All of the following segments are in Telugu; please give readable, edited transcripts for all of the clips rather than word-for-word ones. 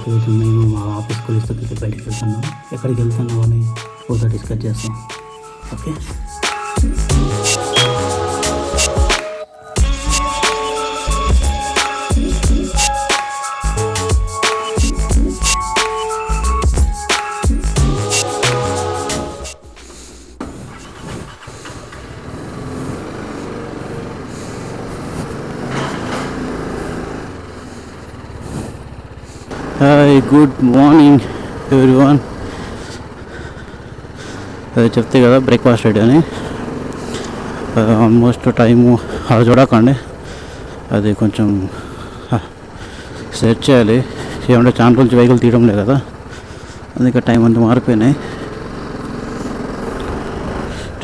ఈరోజు మేము మా ఆఫీస్ కొలిస్తో బయటికి వెళ్తున్నాం. ఎక్కడికి వెళ్తున్నాం అని ఒకసారి డిస్కస్ చేస్తాం. Okay. Hi, good morning everyone. అది చెప్తే కదా బ్రేక్ఫాస్ట్ రెడీ అని. ఆల్మోస్ట్ టైము అలా చూడకండి, అది కొంచెం సెట్ చేయాలి. ఏమంటే చాలా రోజులు వెహికల్ తీయడం లేదు కదా, అందుకే టైం అంతా మారిపోయినాయి.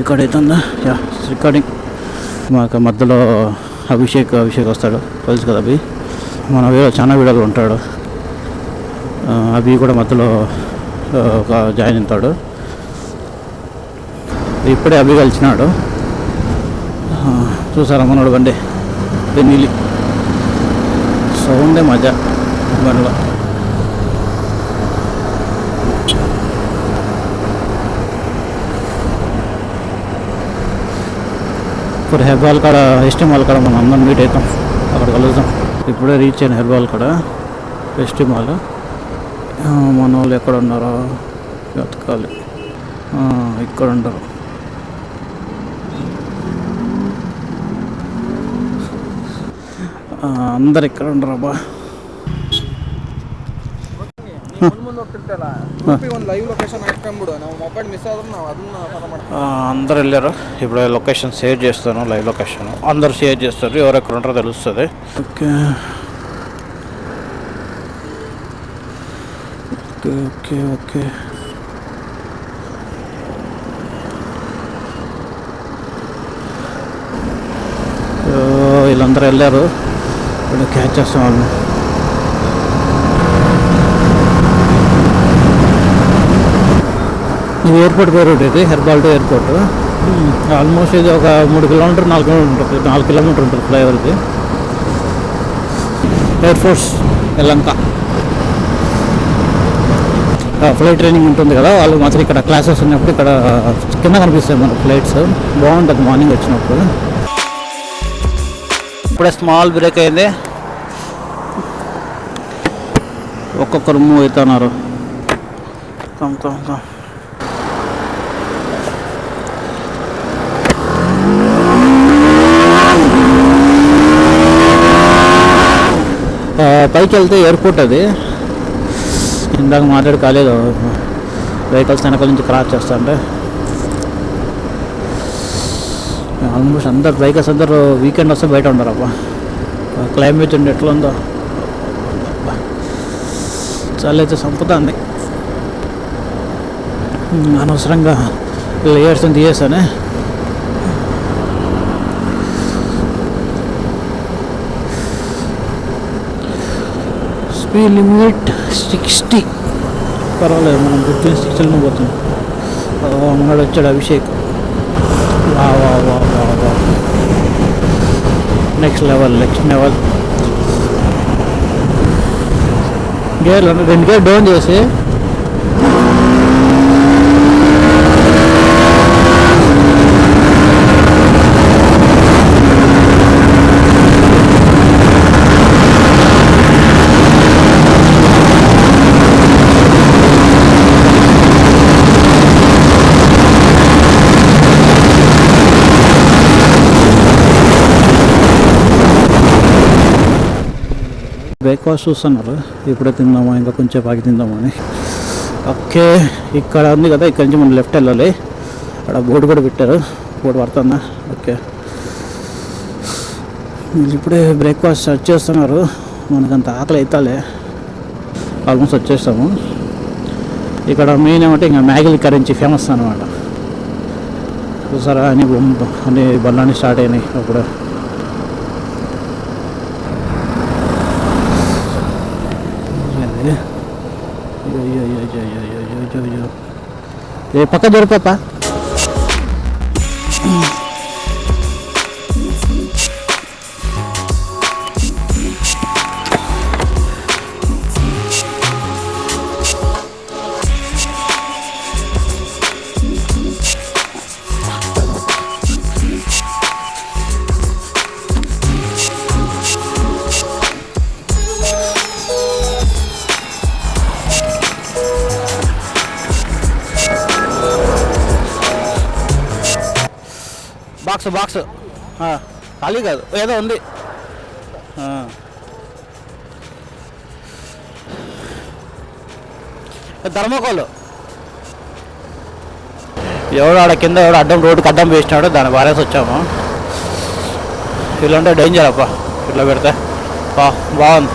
రికార్డ్ అవుతుందా? Yeah, recording. మాకు మధ్యలో అభిషేక్ వస్తాడు, తెలుసు కదా అభి. మన చాలా వీడియోలు ఉంటాడు. అభి కూడా మధ్యలో జాయిన్ అవుతాడు. ఇప్పుడే అభి కలిసినాడు. చూసారా మనోడు బండి నీళ్ళు సౌండే మజా బండిలో. ఇప్పుడు హెర్బాల్ కాడ ఎస్టీ మాల్ కాడ మనం అందరం మీట్ అవుతాం, అక్కడ కలుద్దాం. ఇప్పుడే రీచ్ అయిన హెర్బాల్ కాడ ఎస్టీ మాల్. మన వాళ్ళు ఎక్కడ ఉన్నారో వెతకాలి. ఇక్కడ ఉంటారు. అందరు ఇక్కడ ఉండరు. అబ్బా, అందరు వెళ్ళారు. ఇప్పుడు లొకేషన్ షేర్ చేస్తాను, లైవ్ లొకేషన్ అందరు షేర్ చేస్తారు. ఎవరు ఎక్కడ ఉంటారో తెలుస్తుంది. Okay okay okay. వీళ్ళందరూ వెళ్ళారు. ఇప్పుడు క్యాచ్ చేస్తాం వాళ్ళు. ఇది ఎయిర్పోర్ట్ పేరు ఇది, హెర్బాల్ టు ఎయిర్పోర్ట్. ఆల్మోస్ట్ ఇది ఒక 3 కిలోమీటర్ 4 కిలోమీటర్ ఉంటుంది, 4 కిలోమీటర్ ఉంటుంది ఫ్లైఓవర్కి. Air force Yelahanka flight training ఉంటుంది కదా, వాళ్ళు మాత్రం ఇక్కడ క్లాసెస్ ఉన్నప్పుడు ఇక్కడ కింద కనిపిస్తాయి మనకు ఫ్లైట్స్. బాగుంటుంది మార్నింగ్ వచ్చినప్పుడు. ఇప్పుడే స్మాల్ బ్రేక్ అయింది. ఒక్కొక్కరు మూవ్ అవుతున్నారు. పైకి వెళ్తే ఎయిర్పోర్ట్ అది. ఇందాక మాట్లాడి కాలేదు, వెహికల్స్ వెనకాల నుంచి క్రాస్ చేస్తా అంటే. ఆల్మోస్ట్ అందరు వెహికల్స్ అందరూ వీకెండ్ వస్తే బయట ఉండరు. అబ్బా, క్లైమేట్ ఉండి ఎట్లా ఉందో. చలి అయితే సంపుతుంది. అనవసరంగా లేయర్స్ తీయేసానే. Speed limit 60. పర్వాలేదు, మనం 15-16 పోతున్నాం. మనోడు వచ్చాడు అభిషేక్. వా వా వా వా వా, నెక్స్ట్ లెవెల్. గేర్లు 2 గేర్ డౌన్ చేసి బ్రేక్ఫాస్ట్ చూస్తున్నారు. ఇప్పుడే తిందామా, ఇంకా కొంచెం ఆగి తిందామని. ఓకే, ఇక్కడ ఉంది కదా, ఇక్కడ నుంచి మనం లెఫ్ట్ వెళ్ళాలి. అక్కడ బోర్డు కూడా పెట్టారు, బోర్డు పడుతుందా. ఓకే, ఇప్పుడే బ్రేక్ఫాస్ట్ సెర్చ్ చేస్తున్నారు. మనకంత ఆకలి అవుతాలే, ఆల్మోస్ట్ వచ్చేస్తాము. ఇక్కడ మెయిన్ ఏమంటే ఇంకా మ్యాగీలు కరించి ఫేమస్ అనమాట. చూసారా, అన్ని బండ్లన్నీ స్టార్ట్ అయినాయి అప్పుడు. పక్క దొరికా. బాక్స్ బాక్స్ ఖాళీ కాదు, ఏదో ఉంది. ధర్మకోల్ ఎవడో ఆడ కింద ఎవడో అడ్డం రోడ్డుకి అడ్డం వేసినాడు, దాన్ని వారేసి వచ్చాము. ఇలాంటే డేంజర్ అప్ప, ఇట్లా పెడితే బాగుంది.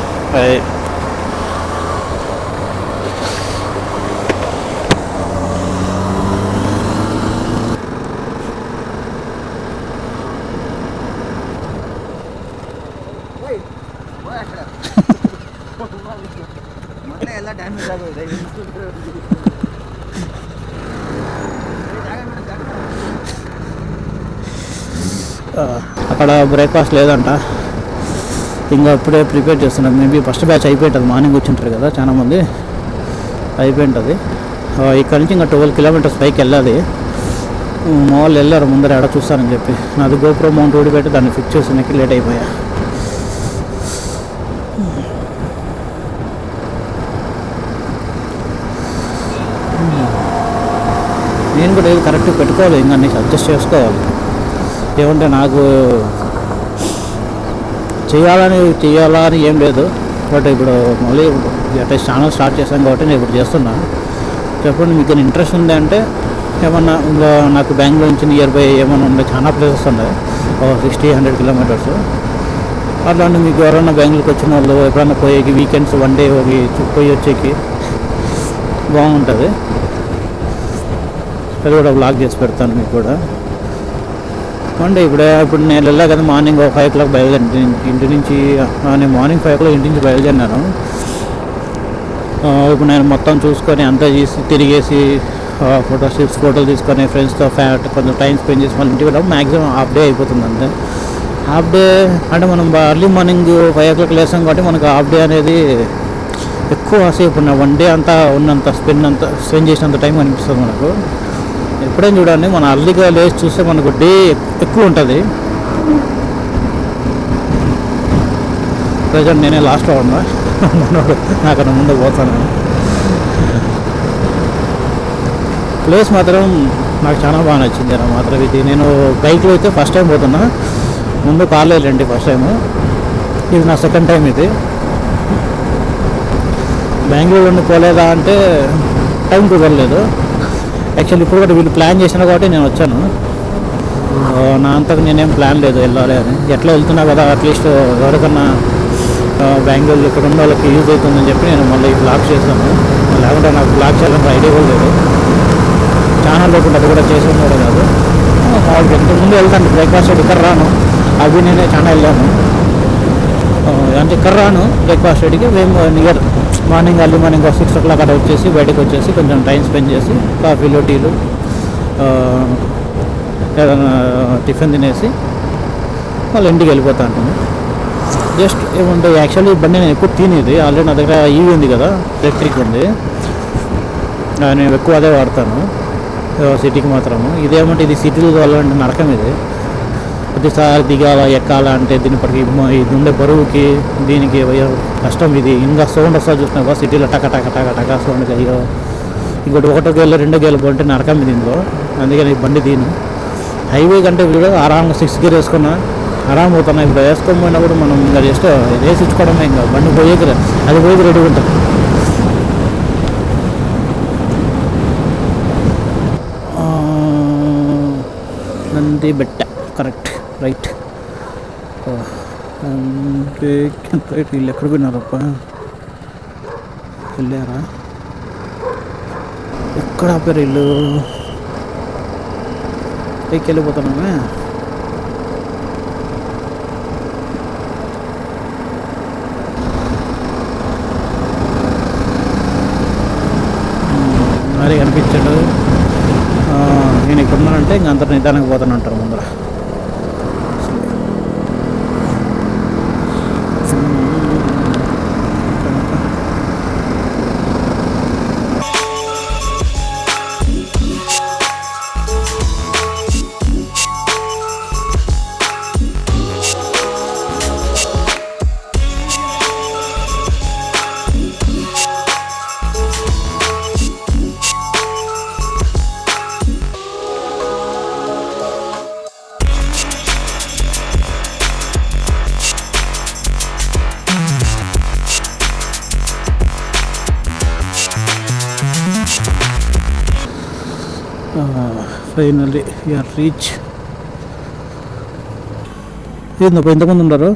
అక్కడ బ్రేక్ఫాస్ట్ లేదంట, ఇంకా ఇప్పుడే ప్రిపేర్ చేస్తున్నారు. మేబీ ఫస్ట్ బ్యాచ్ అయిపోయింటుంది, మార్నింగ్ వచ్చింటారు కదా చాలామంది, అయిపోయింటుంది. ఇక్కడ నుంచి ఇంకా 12 కిలోమీటర్స్ పైకి వెళ్ళాలి. మా వాళ్ళు వెళ్ళారు ముందర ఎక్కడ చూస్తానని చెప్పి, నాది గోప్రో మౌంట్ ఊడిపెట్టి దాన్ని ఫిక్స్ చేసినకి లేట్ అయిపోయా. నేను కూడా ఏది కరెక్ట్గా పెట్టుకోవాలి, ఇంకా అన్నీ అడ్జస్ట్ చేసుకోవాలి. ఏమంటే నాకు చేయాలా అని ఏం లేదు, బట్ ఇప్పుడు మళ్ళీ అట్లీస్ట్ ఛానల్ స్టార్ట్ చేశాను కాబట్టి నేను ఇప్పుడు చేస్తున్నా. చెప్పండి మీకు ఇంట్రెస్ట్ ఉంది అంటే, ఏమన్నా ఇంకా నాకు బెంగళూరు నుంచి నియర్ బై ఏమన్నా ఉండే చాలా ప్లేసెస్ ఉన్నాయి, 60-100 కిలోమీటర్స్. అట్లాంటి మీకు ఎవరైనా బెంగళూరుకి వచ్చిన వాళ్ళు ఎప్పుడన్నా పోయేకి వీకెండ్స్ 1 డే పోయి వచ్చేకి బాగుంటుంది. అది కూడా బ్లాగ్ చేసి పెడతాను మీకు కూడా. అంటే ఇప్పుడు నేను వెళ్ళా కదా, మార్నింగ్ 5 o'clock బయలుదేరి ఇంటి నుంచి. నేను మార్నింగ్ 5 o'clock ఇంటి నుంచి బయలుదేరినాను. ఇప్పుడు నేను మొత్తం చూసుకొని అంతా తిరిగేసి ఫోటోలు తీసుకొని ఫ్రెండ్స్తో కొంచెం టైం స్పెండ్ చేసి మళ్ళీ ఇంటికి వెళ్ళాము. మ్యాక్సిమం హాఫ్ డే అయిపోతుంది అంతే. హాఫ్ డే అంటే మనం ఎర్లీ మార్నింగ్ 5 o'clock లేసాం కాబట్టి మనకు హాఫ్ డే అనేది ఎక్కువ సేపు ఉన్న 1 డే అంతా ఉన్నంత స్పెండ్ చేసినంత టైం అనిపిస్తుంది మనకు. ఎప్పుడైనా చూడండి, మన అర్లీగా లేచి చూస్తే మనకు డే ఎక్కువ ఉంటుంది. ప్రజెంట్ నేనే లాస్ట్లో ఉన్నా, నాకన్నా ముందు పోతాను. ప్లేస్ మాత్రం నాకు చాలా బాగా నచ్చింది. మాత్రం ఇది నేను బైక్లో అయితే ఫస్ట్ టైం పోతున్నా, ముందు కార్లో వెళ్ళండి ఫస్ట్ టైము, ఇది నా సెకండ్ టైం. ఇది బెంగళూరు నుండి పోలేదా అంటే టైం కుదరలేదు. యాక్చువల్లీ ఇప్పుడు కూడా వీళ్ళు ప్లాన్ చేసినా కాబట్టి నేను వచ్చాను. నా అంతకు నేనేం ప్లాన్ లేదు వెళ్ళాలి అని. ఎట్లా వెళ్తున్నా కదా, అట్లీస్ట్ ఎవరికన్నా బెంగళూరు ఇక్కడ ఉన్న వాళ్ళకి యూజ్ అవుతుందని చెప్పి నేను మళ్ళీ బ్లాగ్ చేశాను. లేకుంటే నాకు బ్లాగ్ చేయాలంటే ఐడియా కూడా లేదు. ఛానల్ లేకుండా అది కూడా చేసి ఉన్నాడు కాదు. వాళ్ళకి ఇంతకుముందు వెళ్తాను బ్రేక్ఫాస్ట్ ఇక్కడ రాను, అవి నేనే చాలా వెళ్ళాను. అంటే ఇక్కడ రాను బ్రేక్ఫాస్ట్ రెడీకి. మేము near morning early morning 6 o'clock అక్కడ వచ్చేసి బయటకు వచ్చేసి కొంచెం టైం స్పెండ్ చేసి కాఫీలు టీలు ఏదైనా టిఫిన్ తినేసి వాళ్ళు ఇంటికి వెళ్ళిపోతాను. జస్ట్ ఏముంటే యాక్చువల్లీ బండి నేను ఎక్కువ తినేది, ఆల్రెడీ నా దగ్గర ఈవీ ఉంది కదా, ఎలక్ట్రిక్ ఉంది, నేను ఎక్కువ అదే వాడతాను సిటీకి మాత్రము. ఇదేమంటే ఇది సిటీలో వెళ్ళాలంటే నరకం. ఇది ప్రతిసారి దిగాల ఎక్కాల అంటే దీనిపటికి ఇది ఉండే బరువుకి దీనికి కష్టం. ఇది ఇంకా సౌండ్ వస్తా చూసినావా సిటీలో టక టక టక టక సౌండ్. అయ్యో ఇంకోటి 1వ గేర్లో 2వ గేర్లు పోంటే నరకం ఇది ఇందులో. అందుకని ఈ బండి దీని హైవే కంటే వీడు ఆరాంగా 6 gear వేసుకున్నా ఆరాం పోతున్నా. ఇప్పుడు వేసుకొని పోయినప్పుడు మనం ఇంకా జస్ట్ వేసి ఇచ్చుకోవడమే, ఇంకా బండి పోయేకి అది పోయేది రెడీగా ఉంటుంది. నంది బెట్ట కరెక్ట్ రైట్. రైట్ వీళ్ళు ఎక్కడ పోయినారప్ప, వెళ్ళారా? ఎక్కడ ఆపారు వీళ్ళు? పైకి వెళ్ళిపోతున్నామే. మరి కనిపించాడు. నేను ఇక్కడ ఉన్నానంటే ఇంక అంత నిదానంగా పోతాను అంటారు ముందర. Finally you're reach. ఏందప్ప ఇంతమంది ఉన్నారు?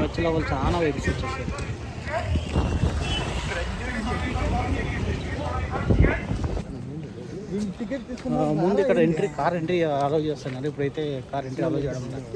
వచ్చే వాళ్ళు చాలా వెహికల్స్ వచ్చేసాయి. ముందు ఇక్కడ ఎంట్రీ, కార్ ఎంట్రీ అలౌ చేస్తున్నారు. ఇప్పుడైతే కార్ ఎంట్రీ అలౌ చేయడం లేదు.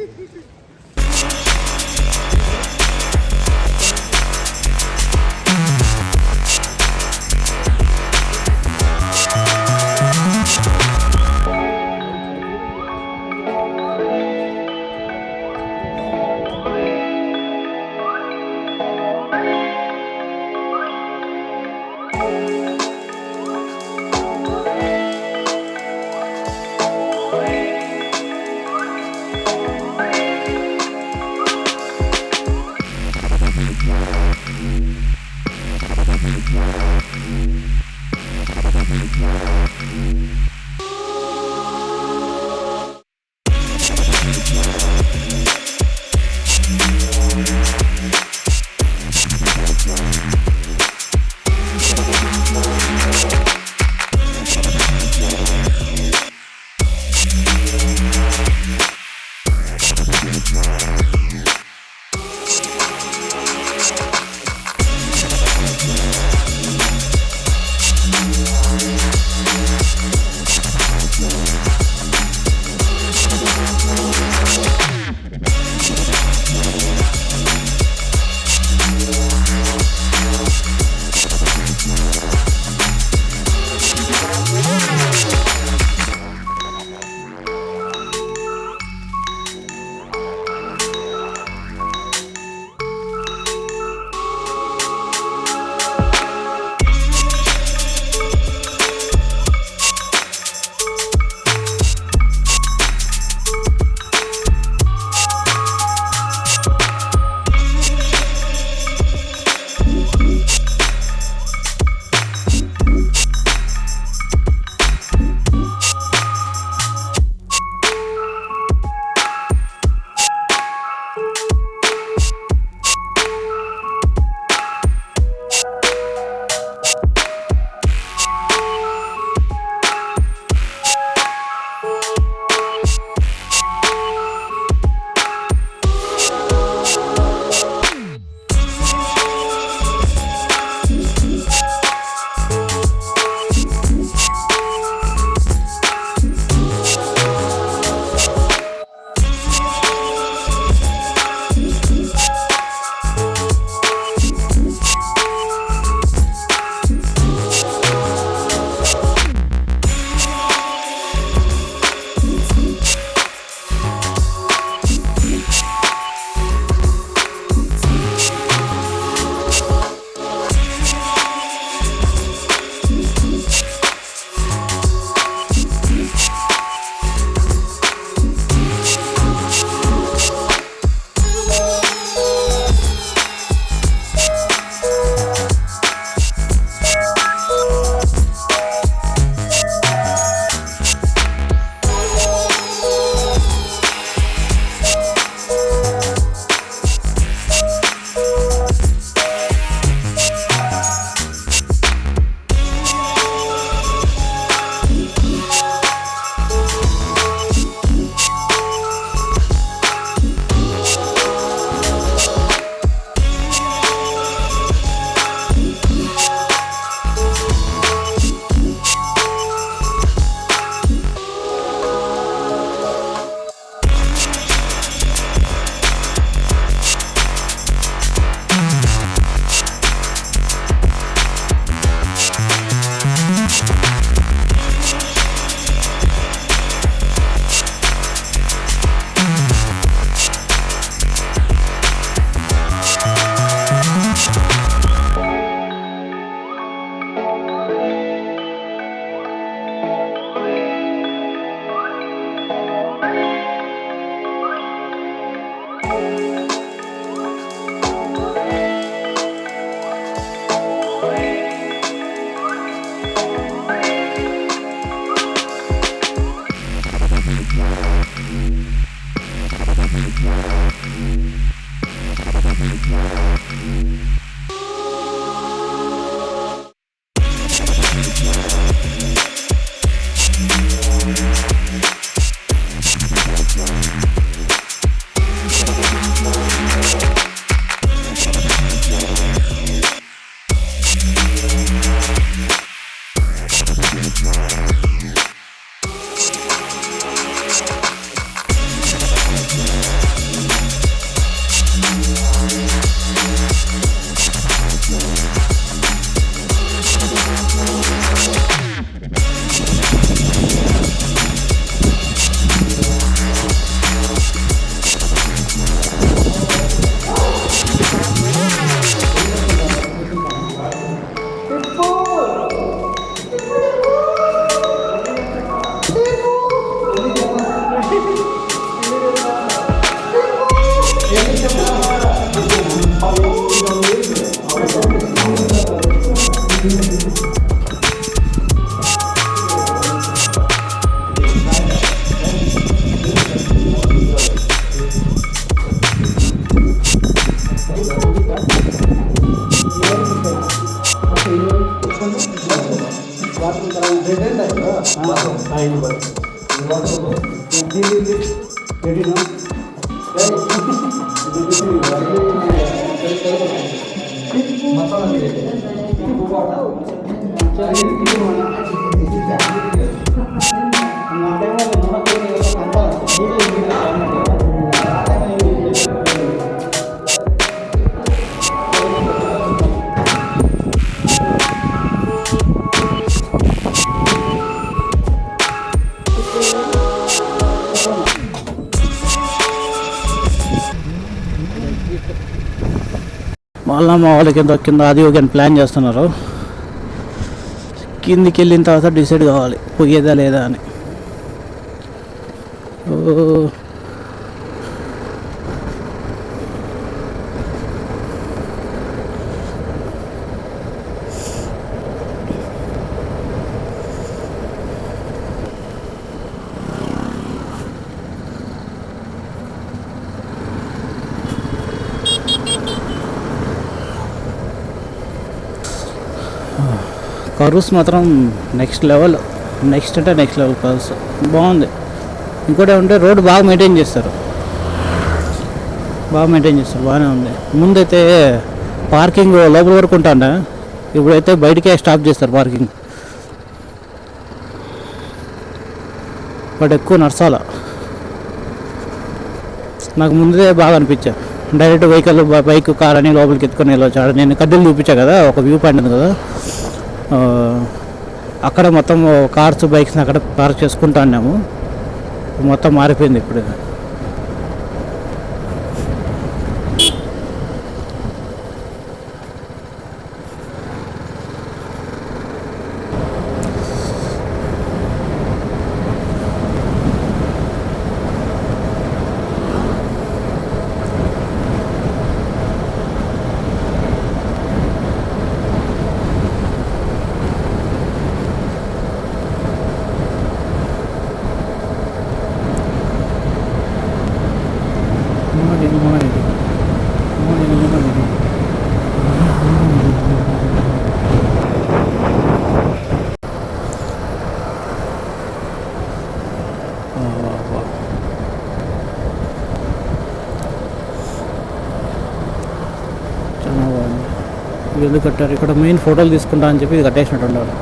మళ్ళీ మా వాళ్ళకి ఎంత కింద అది ఒక ప్లాన్ చేస్తున్నారు. కిందికి వెళ్ళిన తర్వాత డిసైడ్ కావాలి పోయేదా లేదా అని. కర్వ్స్ మాత్రం నెక్స్ట్ లెవెల్ కర్వ్స్ బాగుంది. ఇంకోటి ఏమంటే రోడ్ బాగా మెయింటైన్ చేస్తారు, బాగానే ఉంది. ముందైతే పార్కింగ్ లోపల వరకు ఉంటాండే, ఇప్పుడైతే బయటికే స్టాప్ చేస్తారు పార్కింగ్. బట్ ఎక్కువ నడచాల. నాకు ముందే బాగా అనిపించా, డైరెక్ట్ వెహికల్ బైక్ కార్ అని లోపలికి ఎత్తుకొని వెళ్ళొచ్చాడు. నేను కడ్డీలు చూపించా కదా, ఒక వ్యూ పాయింట్ ఉంది కదా, అక్కడ మొత్తం కార్స్ బైక్స్ని అక్కడ పార్క్ చేసుకుంటా ఉన్నాము. మొత్తం మారిపోయింది ఇప్పుడు. ఎందుకు కట్టారు ఇక్కడ? మెయిన్ ఫోటోలు తీసుకుంటా అని చెప్పి ఇది కట్టేసినట్టు ఉండాలి.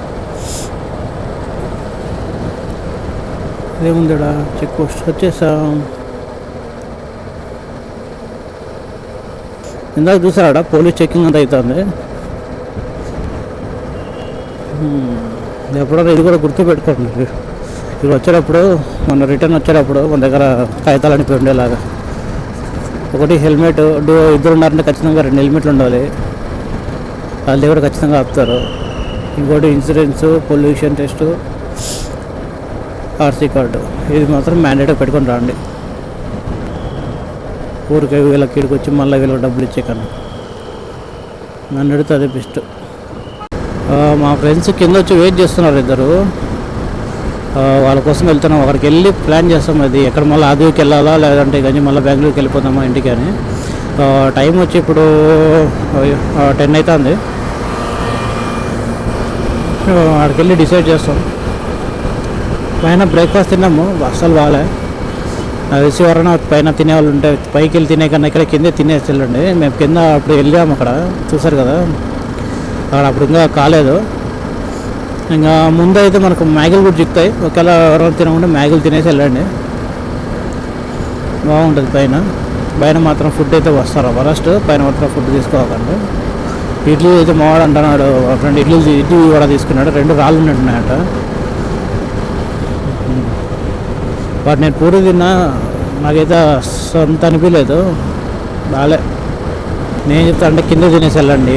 ఏముంది ఇక్కడ? చెక్ పోస్ట్ వచ్చేసాం. ఇందాక చూసారా పోలీస్ చెకింగ్ అంతా అవుతుంది. ఎప్పుడైనా ఇది కూడా గుర్తు పెట్టుకోండి. ఇది వచ్చేటప్పుడు మన రిటర్న్ వచ్చేటప్పుడు మన దగ్గర కాగితాలు అనిపి ఉండేలాగా. ఒకటి హెల్మెట్, ఇద్దరు ఉన్నారంటే ఖచ్చితంగా 2 హెల్మెట్లు ఉండాలి, వాళ్ళ దగ్గర ఖచ్చితంగా ఆపుతారు. ఇంకోటి insurance, pollution test, RC card, ఇది మాత్రం మ్యాండేట్గా పెట్టుకొని రండి. ఊరికే వీళ్ళకి ఇక్కడికి వచ్చి మళ్ళీ వీళ్ళకి డబ్బులు ఇచ్చే కన్నా నన్ను అడిగితే అదే బెస్ట్. మా ఫ్రెండ్స్ కింద వచ్చి వెయిట్ చేస్తున్నారు ఇద్దరు, వాళ్ళ కోసం వెళ్తున్నాం. అక్కడికి వెళ్ళి ప్లాన్ చేస్తాం అది ఎక్కడ మళ్ళీ ఆదికి వెళ్ళాలా లేదంటే కానీ మళ్ళీ బెంగళూరుకి వెళ్ళిపోతామా ఇంటికి అని. టైం వచ్చి ఇప్పుడు 10 అవుతుంది. అక్కడికి వెళ్ళి డిసైడ్ చేస్తాం. పైన బ్రేక్ఫాస్ట్ తిన్నాము, అస్సలు బాగాలే. నాకు తెలిసి ఎవరైనా పైన తినేవాళ్ళు ఉంటే పైకి వెళ్ళి తినే కన్నా ఇక్కడ కిందే తినేసి వెళ్ళండి. మేము కింద అప్పుడు వెళ్ళాము, అక్కడ చూసారు కదా, అక్కడ అప్పుడు ఇంకా కాలేదు. ఇంకా ముందు అయితే మనకు మ్యాగీలు కూడా చిక్కుతాయి. ఒకవేళ ఎవరైనా తినకుండా మ్యాగీలు తినేసి వెళ్ళండి, బాగుంటుంది. పైన మాత్రం ఫుడ్ అయితే వస్తారు ఫస్ట్, పైన మాత్రం ఫుడ్ తీసుకోవాలండి. ఇడ్లీ అయితే మావాడు అంటున్నాడు, మా ఫ్రెండ్ ఇడ్లీ కూడా తీసుకున్నాడు. 2 రాళ్ళు ఉన్నట్టున్నాయట. వాటి నేను పూరి తిన్నా, నాకైతే సొంత అనిపించలేదు, బాగాలే. నేను చెప్తా అంటే కింద తినేసి వెళ్ళండి,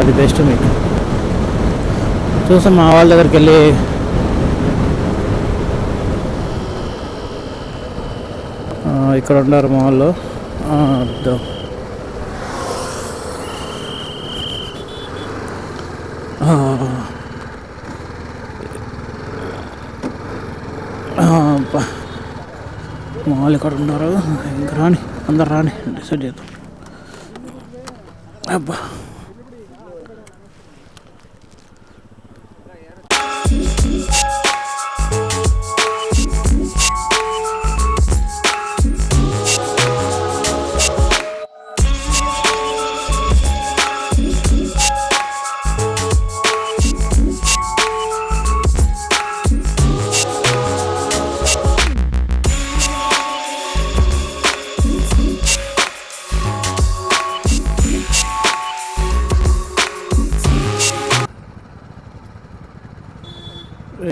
అది బెస్ట్. మీకు చూసాం మా వాళ్ళ దగ్గరికి వెళ్ళి ఇక్కడ ఉన్నారు మా వాళ్ళు. మామూలు ఇక్కడ ఉన్నారు. ఇంకా రాని, అందరు రాని, డిసైడ్ చేద్దాం. అబ్బా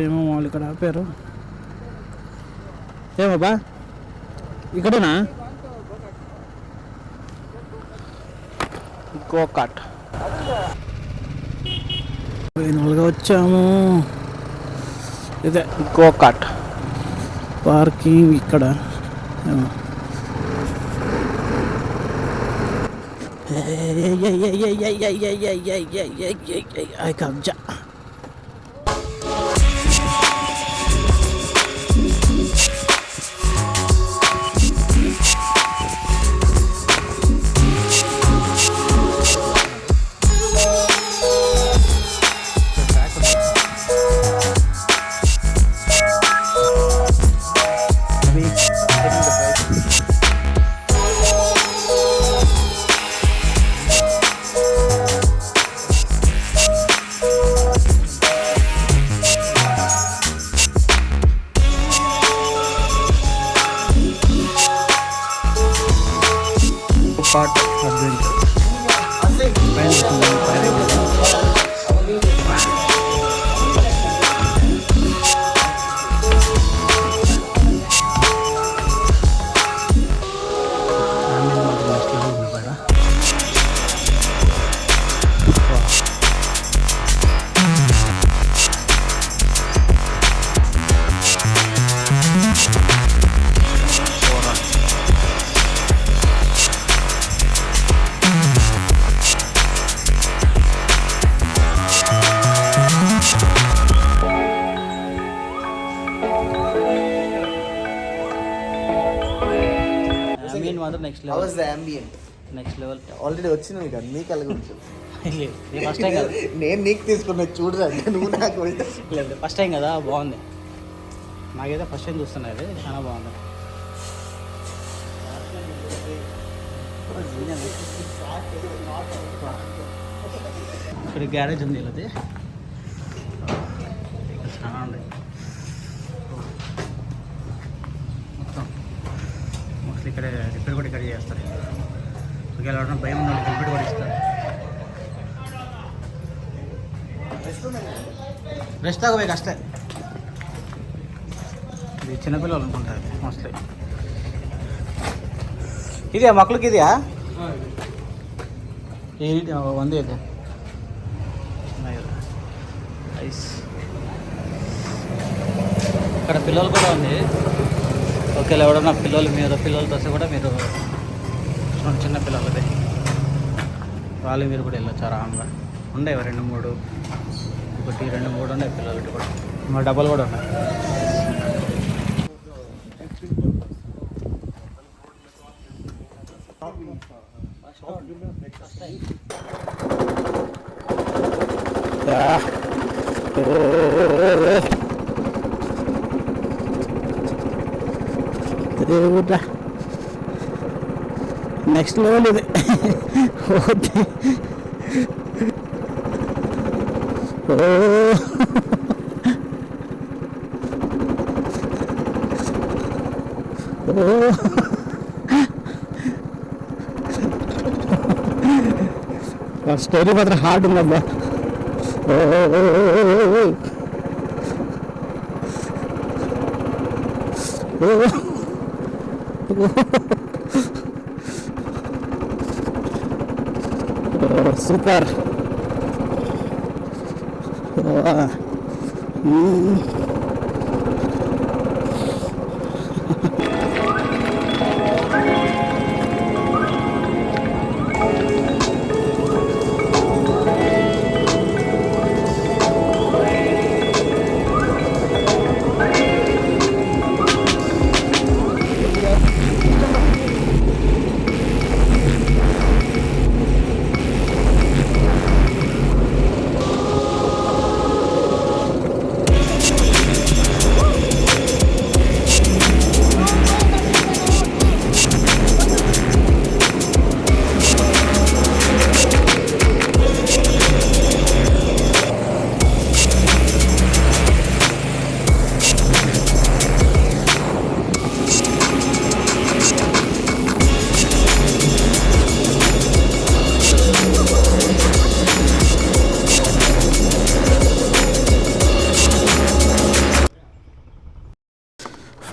ఏమో వాళ్ళు ఇక్కడ ఆపారు. ఏమబ్బా ఇక్కడేనా? గోకాట్ ఫైనల్గా వచ్చాము. ఇదే గోకాట్ పార్కింగ్ ఇక్కడ. కబ్జా next level. House the ambient next level. Already వచ్చినావు ఇక నీకు అలాగుంటు. ఫస్ట్ టైం కదా, నేను నీకు తీసుకున్నా చూడరా, నువ్వు నాకు లేదు ఫస్ట్ టైం కదా, బాగుంది. నాకైతే ఫస్ట్ టైం చూస్తున్నా, అది చాలా బాగుంది. ఇక్కడ గ్యారేజ్ ఉంది అది, చాలా ఉంది మొత్తం. మోస్ట్లీ ఇక్కడ రిపేర్ కూడా ఇక్కడ చేస్తారు. ఒకవేళ ఎవరైనా భయం ఉన్న వాళ్ళు రిపేర్ కూడా ఇస్తారు. రెస్ట్ ఆగಬೇಕು అಷ್ಟೇ. ఇది చిన్నపిల్లలు అనుకుంటారు మోస్ట్లీ. ಇದೆಯಾ ಮಕ್ಳಿಗೆ? ಇದೆಯಾ ಒಂದೇ ಇದೆ. నైస్. ఇక్కడ పిల్లలు కూడా ఉంది. ఒకవేళ ఎవడన్నా పిల్లలు పిల్లలతో వస్తే కూడా మీరు చిన్న పిల్లలదే వాళ్ళు మీరు కూడా వెళ్ళొచ్చు ఆరాంగా. ఉండేవి 2-3, 1-2-3 ఉన్నాయి పిల్లలకి కూడా. మా డబ్బాలు కూడా ఉన్నాయి. దేవుడా నెక్స్ట్ లెవెల్ ఇది. స్టోరీ మాత్రం హార్డ్ ఉందబ్బా. సూపర్.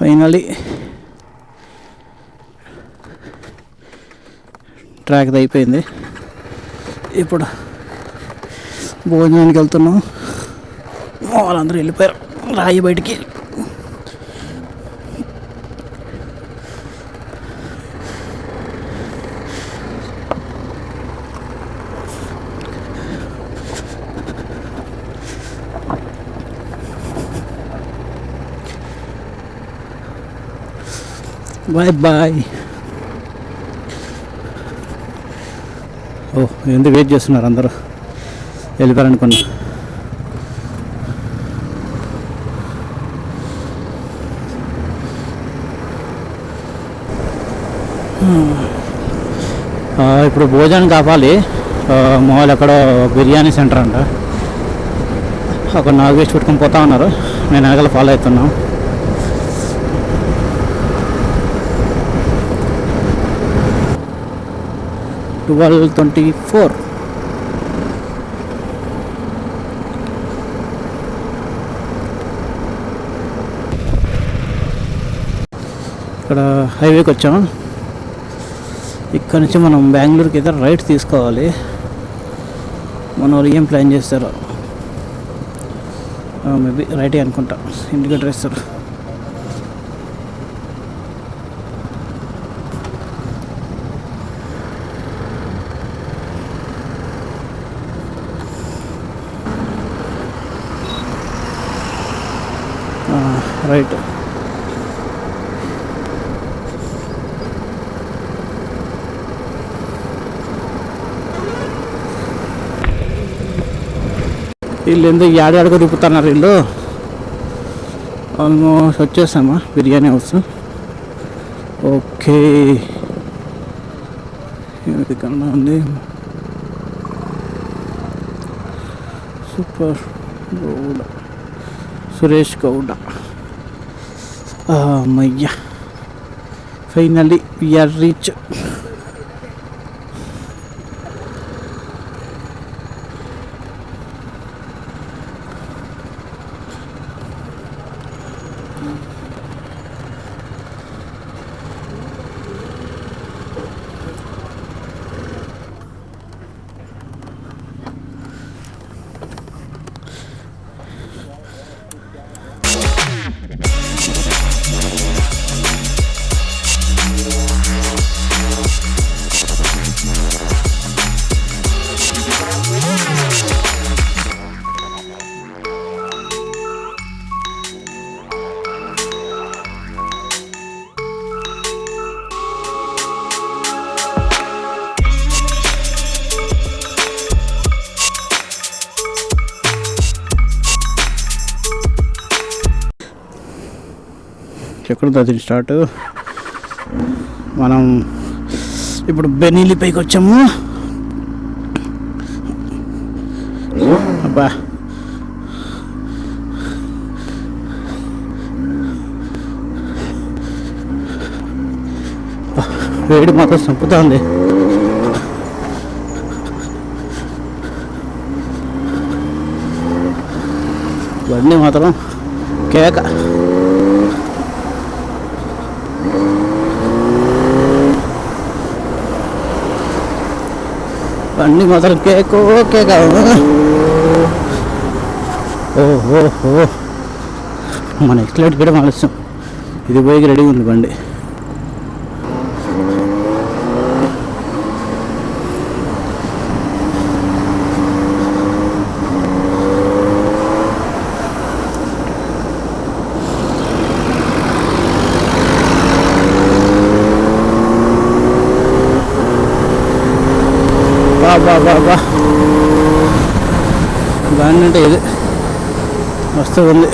ఫైనలీ ట్రాక్ అయిపోయింది. ఇప్పుడు భోజనానికి వెళ్తున్నాం. వాళ్ళందరూ వెళ్ళిపోయారు రాయి బయటికి. Bye bye. ఓ ఎందుకు వెయిట్ చేస్తున్నారు అందరూ? వెళ్ళిపోయారనుకున్నా. ఇప్పుడు భోజనం కావాలి. మామూలు ఎక్కడో బిర్యానీ సెంటర్ అంట. అక్కడ నాకు వేసి పెట్టుకొని పోతా ఉన్నారు. నేను వెనకాల ఫాలో అవుతున్నాం. $12:24. ఇక్కడ హైవేకి వచ్చాం. ఇక్కడ నుంచి మనం బెంగళూరుకి అయితే రైట్ తీసుకోవాలి. మన వాళ్ళు ఏం ప్లాన్ చేస్తారో. మేబీ రైటే అనుకుంటా. ఇండికేటర్ ఇస్తారు. రైట్. వీళ్ళు ఎందుకు ఏడాడిగా తిప్పుతున్నారు వీళ్ళు. ఆల్మోస్ట్ వచ్చేసామా బిర్యానీ హౌస్. ఓకే ఇది కన్నా ఉంది. సూపర్ గౌడ సురేష్ గౌడ. అమ్మయ్య ఫైనల్లీ వీఆర్ రీచ్. ఎక్కడ అది స్టార్ట్. మనం ఇప్పుడు బెనీలి పైకి వచ్చాము. అబ్బా వేడి మాత్రం చంపుతా ఉంది. బండి మాత్రం కేక. బండి మాత్రం కేక్ ఓకే కాదు. ఓహో మన ఎక్స్లైట్ కూడా ఆలస్యం. ఇది పోయి రెడీగా ఉంది బండి. బాబా బండి అంటే ఇది మస్తు ఉంది.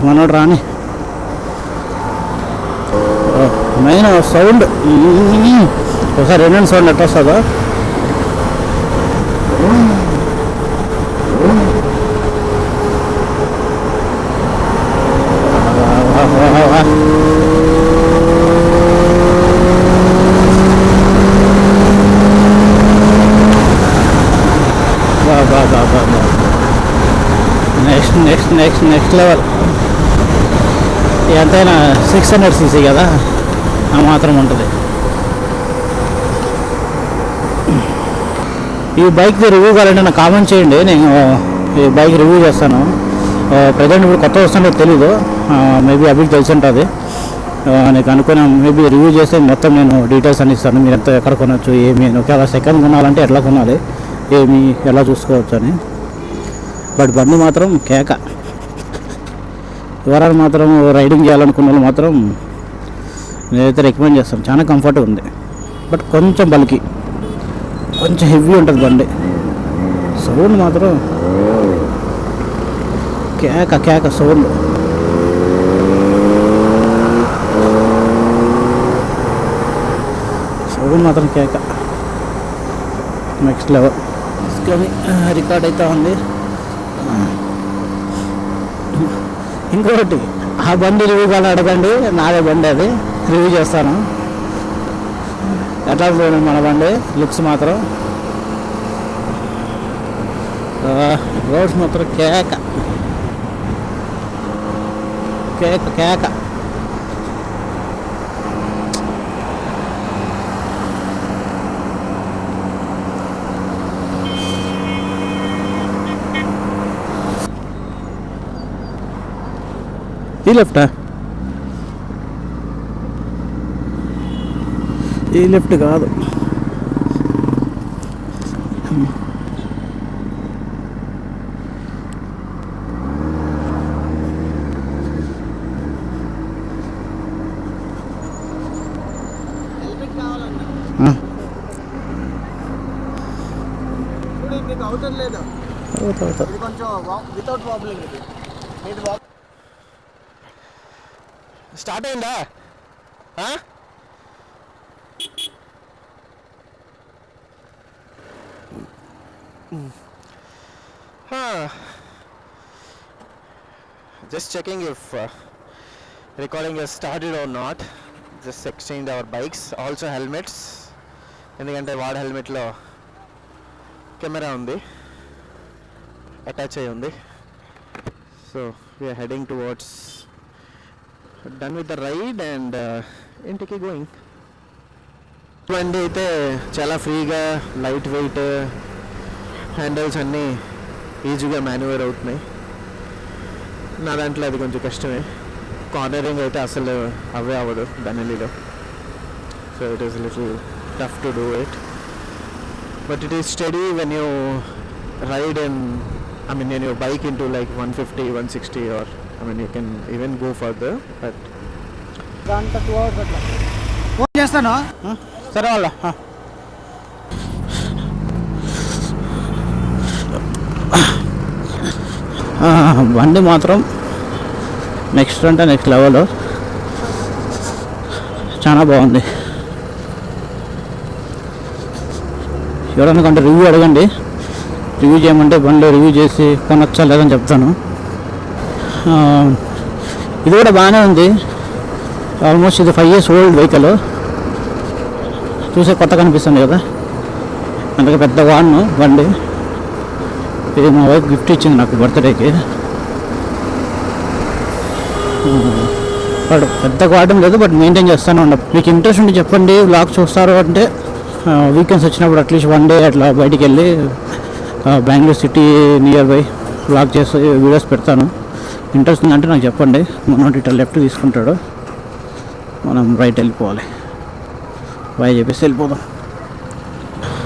మనోడు రాని మెయిన్ సౌండ్. ఒకసారి రెండో సౌండ్ ఎట్లా వస్తుందో. బా నెక్స్ట్ లెవెల్. ఎంతైనా 600cc కదా, ఆ మాత్రం ఉంటుంది. ఈ బైక్ రివ్యూ కావాలంటే నాకు కామెంట్ చేయండి, నేను ఈ బైక్ రివ్యూ చేస్తాను. ప్రజెంట్ ఇప్పుడు కొత్త వస్తుందో తెలీదు, మేబీ అభికి తెలిసి ఉంటుంది. నీకు అనుకున్నా మేబీ రివ్యూ చేస్తే మొత్తం నేను డీటెయిల్స్ అని ఇస్తాను. మీరు ఎంత ఎక్కడ కొనవచ్చు, ఏమి, ఒకవేళ సెకండ్ కొనాలంటే ఎట్లా కొనాలి, ఏమి ఎలా చూసుకోవచ్చు అని. బట్ బండి మాత్రం కేక. ఎవరైనా మాత్రం రైడింగ్ చేయాలనుకున్న వాళ్ళు మాత్రం నేనైతే రికమెండ్ చేస్తాను. చాలా కంఫర్ట్గా ఉంది, బట్ కొంచెం బల్కి, కొంచెం హెవీ ఉంటుంది బండి. సౌండ్ మాత్రం కేక సౌండ్. సౌండ్ మాత్రం కేక, నెక్స్ట్ లెవెల్. రికార్డ్ అవుతా ఉంది. ఇంకొకటి, ఆ బండి రివ్యూ కావాలి అడగండి, నాదే బండి అది, రివ్యూ చేస్తాను. ఎట్లా చూడండి మన బండి లుక్స్ మాత్రం. రోడ్స్ మాత్రం కేక. ఈ లెఫ్టా? ఈ లెఫ్ట్ కాదు, ఎలక్ట్రిక్ కావాలన్నా ఇప్పుడు మీకు అవుటర్ లేదు, ఇది కొంచెం వితౌట్ వాబ్లింగ్. ఇది స్టార్ట్ అయిందా? Just checking if recording has started or not. Just exchanged our bikes, also helmets. ఎందుకంటే వాడి హెల్మెట్లో కెమెరా ఉంది, అటాచ్ అయ్యి ఉంది. So we're heading towards done with the ride and ఇంటికి గోయింగ్. బండి అయితే చాలా ఫ్రీగా, లైట్ వెయిట్, హ్యాండిల్స్ అన్నీ ఈజీగా మాన్యువర్ అవుతున్నాయి. నా దాంట్లో అది కొంచెం కష్టమే. కార్నరింగ్ అయితే అసలు అవే అవ్వదు బెనెలీలో. So it is little tough to do it, but it is steady when you ride in, I mean, when you bike into like 150, 160 or I mean you can even go further, but గంట 2 hours అట్లా ఫోన్ చేస్తాను. సరే వాళ్ళ బండి మాత్రం నెక్స్ట్ లెవెల్, చాలా బాగుంది. ఎవరన్నా కంటే రివ్యూ అడగండి, రివ్యూ చేయమంటే బండిలో రివ్యూ చేసి కొనొచ్చా లేదని చెప్తాను. ఇది కూడా బాగానే ఉంది. ఆల్మోస్ట్ ఇది 5 years ఓల్డ్ వెహికల్, చూసే కొత్త కనిపిస్తుంది కదా, అందుకే పెద్ద వాడను బండి. ఇది మా వైఫ్ గిఫ్ట్ ఇచ్చింది నాకు బర్త్డేకి. బట్ పెద్దగా వాడడం లేదు, బట్ మెయింటైన్ చేస్తాను. మీకు ఇంట్రెస్ట్ ఉంటే చెప్పండి, వ్లాగ్ చూస్తారు అంటే వీకెండ్స్ వచ్చినప్పుడు అట్లీస్ట్ 1 day అట్లా బయటికి వెళ్ళి Bengaluru city near by vlog చేసి వీడియోస్ పెడతాను. ఇంట్రెస్ట్ ఉందంటే నాకు చెప్పండి. మనం ఇట్లా లెఫ్ట్ తీసుకుంటాడు, మనం రైట్ వెళ్ళిపోవాలి. బాయ్ చెప్పేసి వెళ్ళిపోదాం.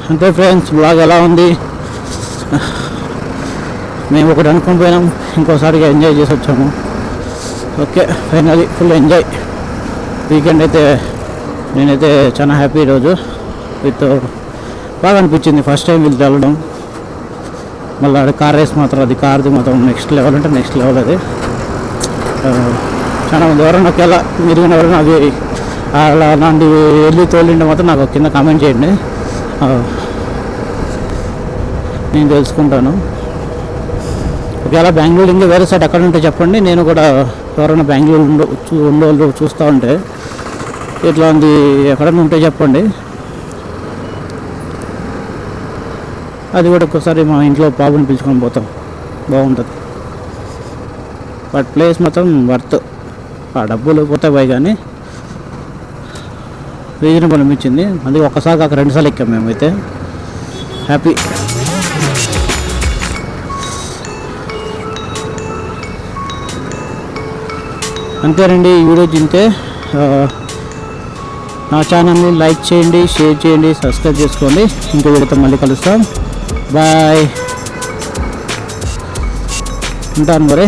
అంతే ఫ్రెండ్స్, వ్లాగ్ ఎలా ఉంది? మేము ఒకటి అనుకుని పోయినాం, ఇంకోసారిగా ఎంజాయ్ చేసి వచ్చాము. Okay, finally full enjoy weekend అయితే. నేనైతే చాలా హ్యాపీ ఈరోజు. విత్ బాగా అనిపించింది ఫస్ట్ టైం వీళ్ళు వెళ్ళడం. మళ్ళీ కార్ రేస్ మాత్రం, అది కార్ది మాత్రం నెక్స్ట్ లెవెల్ అంటే నెక్స్ట్ లెవెల్. అది చాలా మంది ఎవరైనా ఒకవేళ మీరు ఎవరైనా అది అలాంటివి వెళ్ళి తోలింటే మాత్రం నాకు కింద కామెంట్ చేయండి, నేను తెలుసుకుంటాను. ఒకవేళ బెంగళూరు ఇంకా వేరే సైడ్ ఎక్కడ ఉంటే చెప్పండి, నేను కూడా ఎవరైనా బెంగళూరు ఉండేవాళ్ళు చూస్తూ ఉంటే ఇట్లాంటి ఎక్కడైనా ఉంటే చెప్పండి. అది కూడా ఒక్కసారి మా ఇంట్లో బాబుని పిలుచుకొని పోతాం, బాగుంటుంది. బట్ ప్లేస్ మాత్రం వర్త్. ఆ డబ్బులు పోతే పోయి కానీ రీజనబుల్ అనిపించింది. అందుకే ఒక్కసారి కాక 2 సార్లు ఎక్కాం మేమైతే. హ్యాపీ. అంతేనండి, ఈ వీడియో తింటే నా ఛానల్ని లైక్ చేయండి, షేర్ చేయండి, సబ్స్క్రైబ్ చేసుకోండి. ఇంకో వీడియోతో మళ్ళీ కలుస్తాం. బాయ్. ఉంటాను మరి.